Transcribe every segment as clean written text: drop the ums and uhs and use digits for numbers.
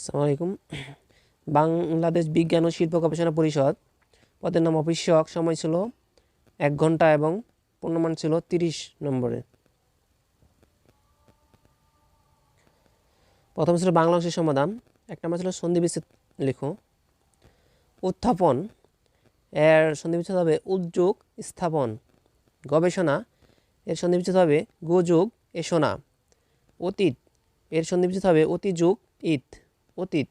আসসালামু আলাইকুম। বাংলাদেশ বিজ্ঞান ও শিল্প গবেষণা পরিষদ, পদের নাম অফিসক, সময় ছিল 1 ঘন্টা এবং পূর্ণমান ছিল 30 নম্বরে। প্রথম ছিল বাংলা অংশের সমাধান। 1 নম্বর ছিল সন্ধিবিচ্ছেদ লেখো। উত্থাপন এর সন্ধিবিচ্ছেদ হবে উদ্যোগ স্থাপন। গবেষণা এর সন্ধিবিচ্ছেদ হবে গোযোগ এসোনা। অতীত এর সন্ধিবিচ্ছেদ হবে অতিযোগ ইত অতীত।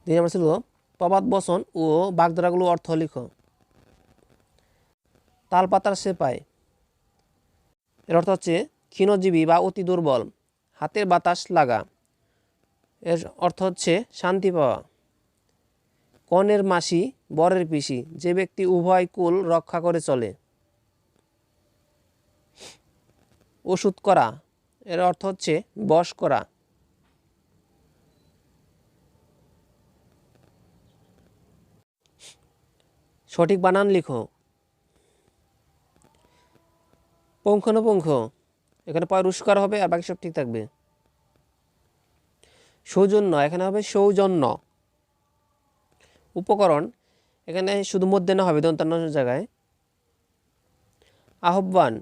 দুই নম্বর ছিল প্রবাদ বচন ও বাগধারাগুলো অর্থ লিখো। তালপাতার সেপাই এর অর্থ হচ্ছে ক্ষীণজীবী বা অতি দুর্বল। হাতের বাতাস লাগা এর অর্থ হচ্ছে শান্তি পাওয়া। কনের মাসি বরের পিসি, যে ব্যক্তি উভয় কুল রক্ষা করে চলে। ওষুধ করা এর অর্থ হচ্ছে বশ করা। সঠিক বানান লিখো। পুঙ্খানুপুঙ্খ এখানে পয় রুস্কার হবে আর বাকি সব ঠিক থাকবে। সৌজন্য এখানে হবে সৌজন্য। উপকরণ এখানে শুধু মধ্যে না হবে দন্তান্ন জায়গায়। আহ্বান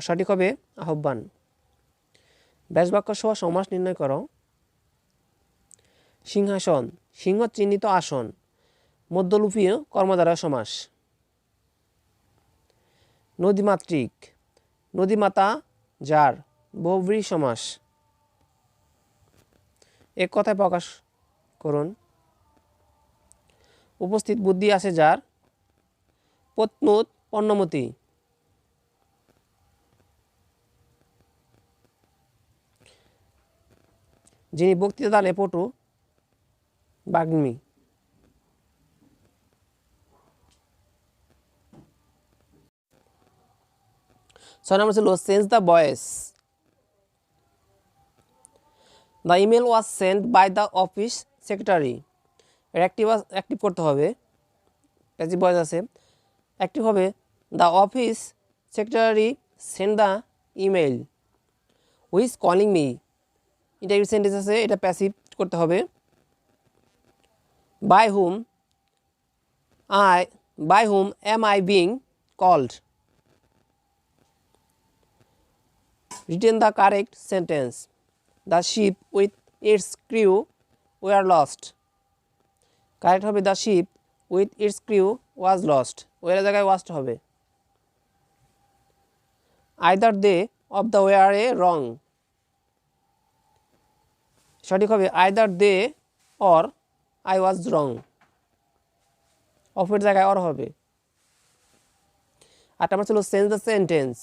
সঠিক হবে আহ্বান। ব্যাসবাক্য সহ সমাস নির্ণয় করো। সিংহাসন সিংহ চিহ্নিত আসন, মধ্যলোপীয় কর্মদ্বারা সমাস। নদীমাতৃক নদীমাতা যার, বহুব্রীহি সমাস। এক কথায় প্রকাশ করুন। উপস্থিত বুদ্ধি আছে যার, পত্নুত পণ্যমতী। যিনি বক্তৃতা দানে পটু, বাগ্মী। 6 নম্বর ছিল change the voice. The email was sent by the office secretary. Active করতে হবে, প্যাসিভ ভয়েস আছে। অ্যাক্টিভ হবে the office secretary send the email. Who's calling me, interview sentence আছে, এটা প্যাসিভ করতে হবে। By whom am I being called. Written the correct sentence. The ship with its crew were lost. Correct হবে the ship with its crew was lost, were জায়গায় was হবে। Either they of the war a wrong. সঠিক হবে either they or I was wrong, অফের জায়গায় or হবে। 8 নম্বর ছিল change the sentence.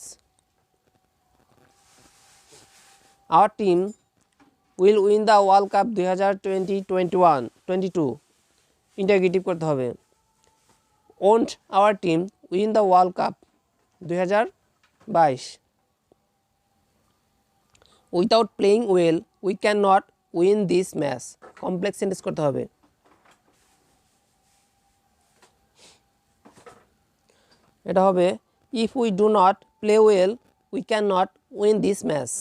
Our team will win the world cup 2020-21-22। Interrogative করতে হবে। Won't our team win the world cup 2022। Without playing well we cannot win উইন match ম্যাচ। Complex sentence করতে হবে। এটা হবে if we do not play well we cannot win উইন match match.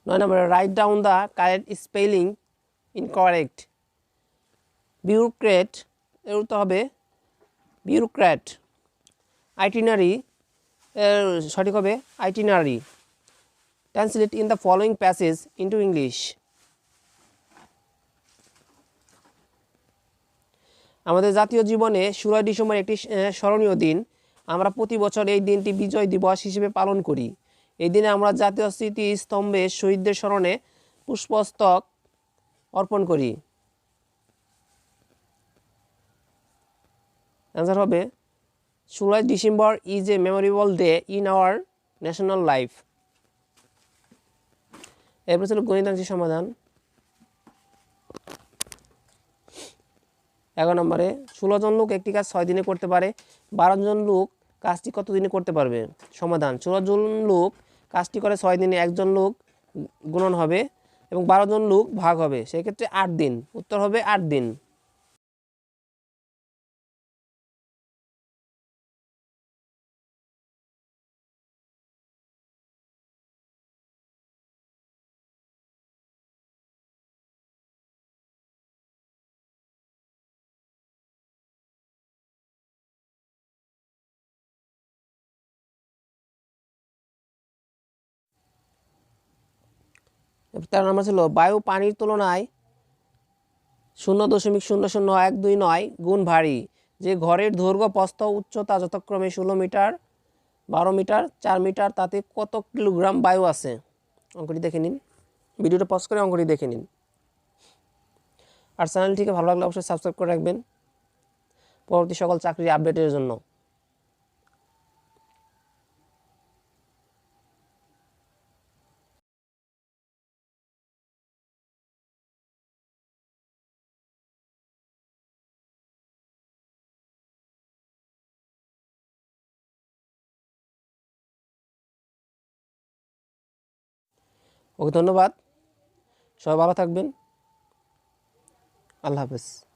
9 নম্বরে write down the correct spelling incorrect. Bureaucrat এর উত্তর হবে বিউরোক্র্যাট। আইটিনারি এর সঠিক হবে itinerary. Translate in the following passage into English. আমাদের জাতীয় জীবনে 16 ডিসেম্বর একটি স্মরণীয় দিন। আমরা প্রতি বছর এই দিনটি বিজয় দিবস হিসেবে পালন করি। এই দিনে আমরা জাতীয় স্মৃতিস্তম্ভে শহীদদের স্মরণে পুষ্পস্তক অর্পণ করি। অ্যান্সার হবে 16 December is a memorable day in our national life. এরপর ছিল গণিতাংশের সমাধান। 11 নম্বরে 16 জন লোক একটি কাজ 6 দিনে করতে পারে, 12 জন লোক কাজটি কত দিনে করতে পারবে? সমাধান 16 জন লোক কাজটি করে 6 দিনে, একজন লোক গুণন হবে এবং 12 জন লোক ভাগ হবে, সেক্ষেত্রে 8 দিন। উত্তর হবে 8 দিন। এবার 13 নম্বর ছিল বায়ু পানির তুলনায় 0.0012৯ গুণ ভারী, যে ঘরের দৈর্ঘ্য প্রস্থ উচ্চতা যথাক্রমে 16 মিটার, 12 মিটার, 4 মিটার, তাতে কত কিলোগ্রাম বায়ু আছে? অঙ্কটি দেখে নিন, ভিডিওটা পজ করে অঙ্কটি দেখে নিন। আর চ্যানেলটিকে ভালো লাগলে অবশ্যই সাবস্ক্রাইব করে রাখবেন পরবর্তী সকল চাকরির আপডেটের জন্য। ওকে, ধন্যবাদ। সবাই ভালো থাকবেন। আল্লাহ হাফেজ।